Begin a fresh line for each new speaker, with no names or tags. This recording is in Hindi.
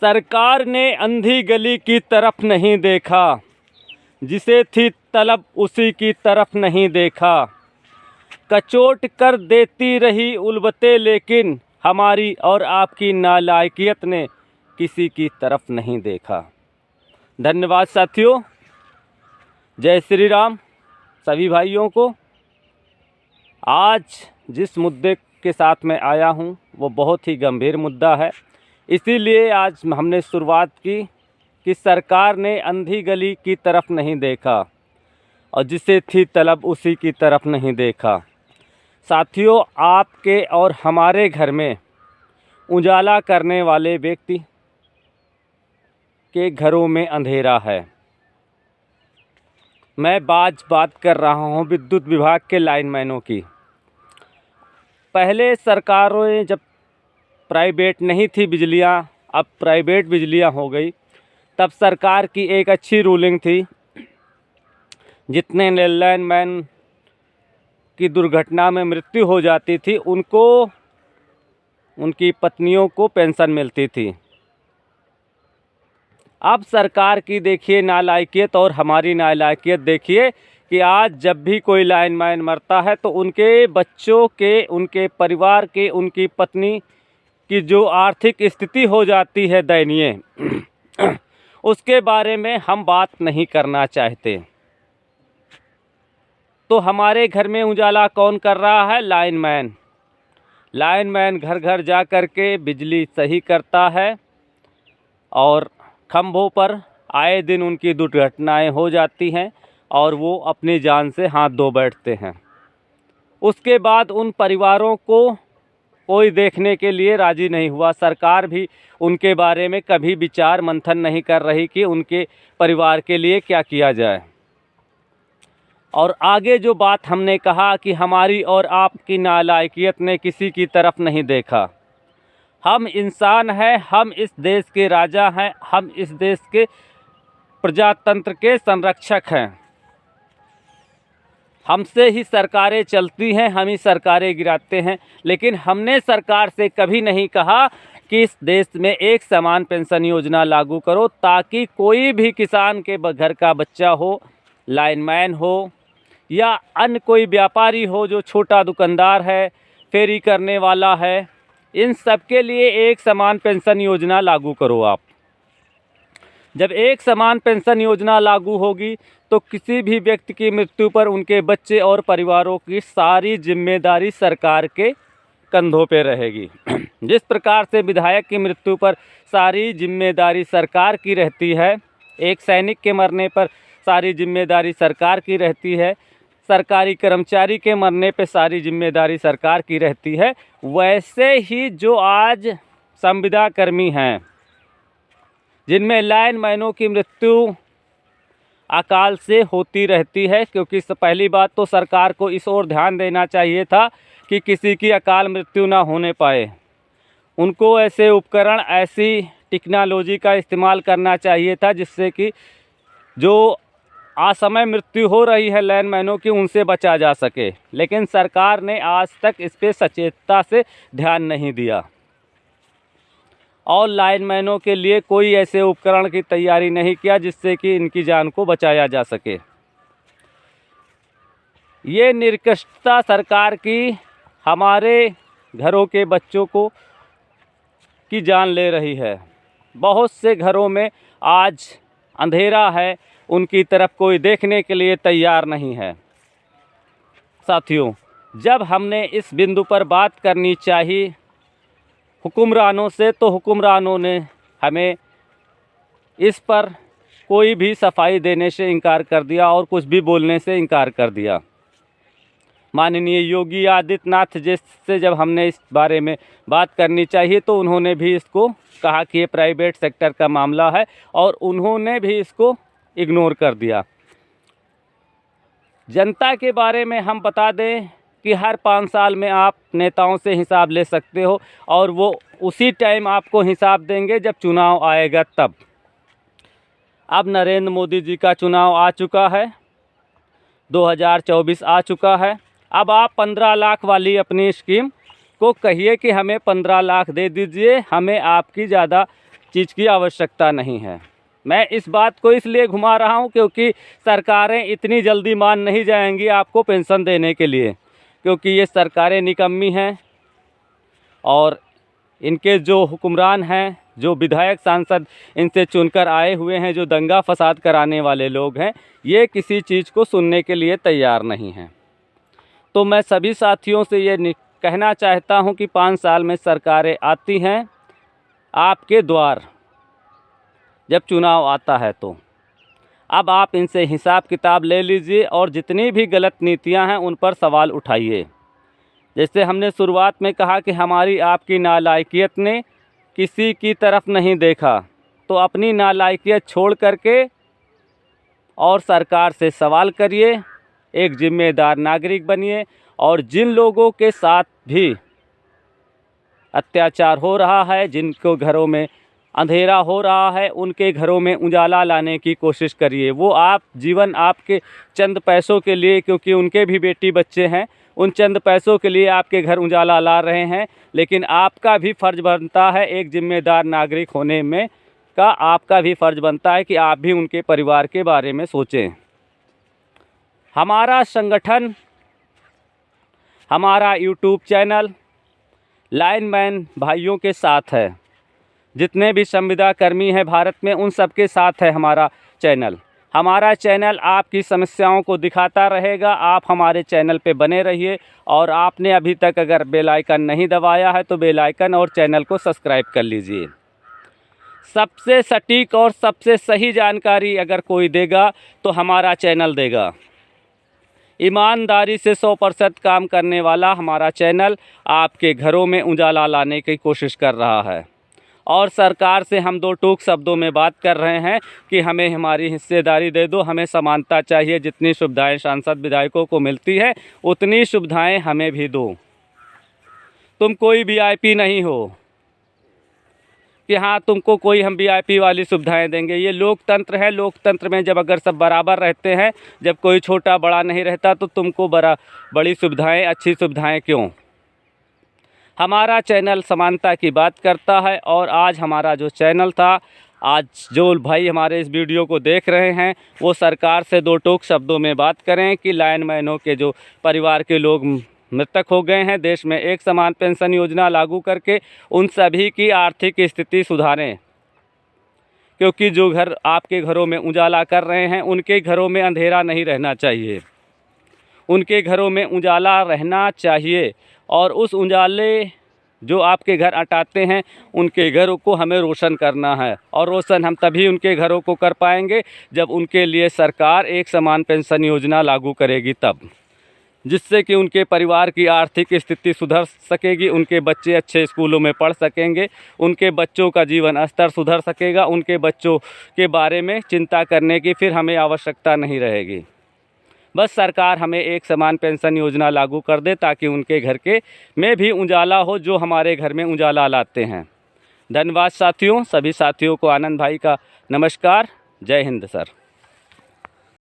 सरकार ने अंधी गली की तरफ नहीं देखा, जिसे थी तलब उसी की तरफ नहीं देखा। कचोट कर देती रही उल्बतें, लेकिन हमारी और आपकी नालायकियत ने किसी की तरफ नहीं देखा। धन्यवाद साथियों। जय श्री राम सभी भाइयों को। आज जिस मुद्दे के साथ मैं आया हूँ वो बहुत ही गंभीर मुद्दा है, इसीलिए आज हमने शुरुआत की कि सरकार ने अंधी गली की तरफ नहीं देखा और जिसे थी तलब उसी की तरफ नहीं देखा। साथियों, आपके और हमारे घर में उजाला करने वाले व्यक्ति के घरों में अंधेरा है। मैं बात कर रहा हूँ विद्युत विभाग के लाइनमैनों की। पहले सरकारों ने जब प्राइवेट नहीं थी बिजलियाँ, अब प्राइवेट बिजलियाँ हो गई, तब सरकार की एक अच्छी रूलिंग थी, जितने लाइनमैन की दुर्घटना में मृत्यु हो जाती थी उनको उनकी पत्नियों को पेंशन मिलती थी। अब सरकार की देखिए नालायकियत और हमारी नालायकियत देखिए कि आज जब भी कोई लाइनमैन मरता है तो उनके बच्चों के, उनके परिवार के, उनकी पत्नी की जो आर्थिक स्थिति हो जाती है दयनीय, उसके बारे में हम बात नहीं करना चाहते। तो हमारे घर में उजाला कौन कर रहा है? लाइनमैन। लाइनमैन घर घर जा कर के बिजली सही करता है और खंभों पर आए दिन उनकी दुर्घटनाएं हो जाती हैं और वो अपनी जान से हाथ धो बैठते हैं। उसके बाद उन परिवारों को कोई देखने के लिए राज़ी नहीं हुआ। सरकार भी उनके बारे में कभी विचार मंथन नहीं कर रही कि उनके परिवार के लिए क्या किया जाए। और आगे जो बात हमने कहा कि हमारी और आपकी नालायकियत ने किसी की तरफ नहीं देखा। हम इंसान हैं, हम इस देश के राजा हैं, हम इस देश के प्रजातंत्र के संरक्षक हैं। हमसे ही सरकारें चलती हैं, हम ही सरकारें गिराते हैं, लेकिन हमने सरकार से कभी नहीं कहा कि इस देश में एक समान पेंशन योजना लागू करो ताकि कोई भी किसान के घर का बच्चा हो, लाइनमैन हो या अन्य कोई व्यापारी हो जो छोटा दुकानदार है, फेरी करने वाला है, इन सब के लिए एक समान पेंशन योजना लागू करो आप। जब एक समान पेंशन योजना लागू होगी तो किसी भी व्यक्ति की मृत्यु पर उनके बच्चे और परिवारों की सारी जिम्मेदारी सरकार के कंधों पे रहेगी। जिस प्रकार से विधायक की मृत्यु पर सारी जिम्मेदारी सरकार की रहती है, एक सैनिक के मरने पर सारी जिम्मेदारी सरकार की रहती है, सरकारी कर्मचारी के मरने पे सारी जिम्मेदारी सरकार की रहती है, वैसे ही जो आज संविदा कर्मी हैं जिनमें लाइनमैनों की मृत्यु अकाल से होती रहती है, क्योंकि पहली बात तो सरकार को इस ओर ध्यान देना चाहिए था कि किसी की अकाल मृत्यु ना होने पाए। उनको ऐसे उपकरण, ऐसी टेक्नोलॉजी का इस्तेमाल करना चाहिए था जिससे कि जो असमय मृत्यु हो रही है लाइनमैनों की, उनसे बचा जा सके। लेकिन सरकार ने आज तक इस पे सचेतता से ध्यान नहीं दिया और लाइनमैनों के लिए कोई ऐसे उपकरण की तैयारी नहीं किया जिससे कि इनकी जान को बचाया जा सके। ये निकृष्टता सरकार की हमारे घरों के बच्चों को की जान ले रही है। बहुत से घरों में आज अंधेरा है, उनकी तरफ कोई देखने के लिए तैयार नहीं है। साथियों, जब हमने इस बिंदु पर बात करनी चाहिए हुक्मरानों से, तो हुक्मरानों ने हमें इस पर कोई भी सफाई देने से इनकार कर दिया और कुछ भी बोलने से इनकार कर दिया। माननीय योगी आदित्यनाथ जी से जब हमने इस बारे में बात करनी चाहिए तो उन्होंने भी इसको कहा कि ये प्राइवेट सेक्टर का मामला है और उन्होंने भी इसको इग्नोर कर दिया। जनता के बारे में हम बता दें कि हर 5 साल में आप नेताओं से हिसाब ले सकते हो और वो उसी टाइम आपको हिसाब देंगे जब चुनाव आएगा तब। अब नरेंद्र मोदी जी का चुनाव आ चुका है, 2024 आ चुका है। अब आप 15 लाख वाली अपनी स्कीम को कहिए कि हमें 15 लाख दे दीजिए, हमें आपकी ज़्यादा चीज़ की आवश्यकता नहीं है। मैं इस बात को इसलिए घुमा रहा हूँ क्योंकि सरकारें इतनी जल्दी मान नहीं जाएंगी आपको पेंशन देने के लिए, क्योंकि ये सरकारें निकम्मी हैं और इनके जो हुक्मरान हैं, जो विधायक सांसद इनसे चुनकर आए हुए हैं, जो दंगा फसाद कराने वाले लोग हैं, ये किसी चीज़ को सुनने के लिए तैयार नहीं हैं। तो मैं सभी साथियों से ये कहना चाहता हूँ कि 5 साल में सरकारें आती हैं आपके द्वार, जब चुनाव आता है तो अब आप इनसे हिसाब किताब ले लीजिए और जितनी भी गलत नीतियां हैं उन पर सवाल उठाइए। जैसे हमने शुरुआत में कहा कि हमारी आपकी नालायकियत ने किसी की तरफ नहीं देखा, तो अपनी नालायकियत छोड़ करके और सरकार से सवाल करिए, एक जिम्मेदार नागरिक बनिए और जिन लोगों के साथ भी अत्याचार हो रहा है, जिनको घरों में अंधेरा हो रहा है, उनके घरों में उजाला लाने की कोशिश करिए। वो आप जीवन आपके चंद पैसों के लिए, क्योंकि उनके भी बेटी बच्चे हैं, उन चंद पैसों के लिए आपके घर उजाला ला रहे हैं, लेकिन आपका भी फ़र्ज़ बनता है, एक जिम्मेदार नागरिक होने में का आपका भी फ़र्ज़ बनता है कि आप भी उनके परिवार के बारे में सोचें। हमारा संगठन, हमारा यूट्यूब चैनल लाइनमैन भाइयों के साथ है। जितने भी संविदा कर्मी हैं भारत में, उन सब के साथ है हमारा चैनल। हमारा चैनल आपकी समस्याओं को दिखाता रहेगा। आप हमारे चैनल पे बने रहिए और आपने अभी तक अगर बेल आइकन नहीं दबाया है तो बेल आइकन और चैनल को सब्सक्राइब कर लीजिए। सबसे सटीक और सबसे सही जानकारी अगर कोई देगा तो हमारा चैनल देगा। ईमानदारी से 100% काम करने वाला हमारा चैनल आपके घरों में उजाला लाने की कोशिश कर रहा है। और सरकार से हम 2 टूक शब्दों में बात कर रहे हैं कि हमें हमारी हिस्सेदारी दे दो, हमें समानता चाहिए। जितनी सुविधाएं सांसद विधायकों को मिलती है उतनी सुविधाएं हमें भी दो। तुम कोई वीआईपी नहीं हो कि हाँ तुमको कोई हम वीआईपी वाली सुविधाएं देंगे। ये लोकतंत्र है। लोकतंत्र में जब अगर सब बराबर रहते हैं, जब कोई छोटा बड़ा नहीं रहता, तो तुमको बड़ी सुविधाएं, अच्छी सुविधाएं क्यों? हमारा चैनल समानता की बात करता है। और आज हमारा जो चैनल था, आज जो भाई हमारे इस वीडियो को देख रहे हैं, वो सरकार से 2 टूक शब्दों में बात करें कि लाइनमैनों के जो परिवार के लोग मृतक हो गए हैं, देश में एक समान पेंशन योजना लागू करके उन सभी की आर्थिक स्थिति सुधारें। क्योंकि जो घर आपके घरों में उजाला कर रहे हैं, उनके घरों में अंधेरा नहीं रहना चाहिए, उनके घरों में उजाला रहना चाहिए। और उस उजाले जो आपके घर अटाते हैं, उनके घरों को हमें रोशन करना है। और रोशन हम तभी उनके घरों को कर पाएंगे जब उनके लिए सरकार एक समान पेंशन योजना लागू करेगी, तब, जिससे कि उनके परिवार की आर्थिक स्थिति सुधर सकेगी, उनके बच्चे अच्छे स्कूलों में पढ़ सकेंगे, उनके बच्चों का जीवन स्तर सुधर सकेगा, उनके बच्चों के बारे में चिंता करने की फिर हमें आवश्यकता नहीं रहेगी। बस सरकार हमें एक समान पेंशन योजना लागू कर दे ताकि उनके घर के में भी उजाला हो, जो हमारे घर में उजाला लाते हैं। धन्यवाद साथियों। सभी साथियों को आनंद भाई का नमस्कार। जय हिंद सर।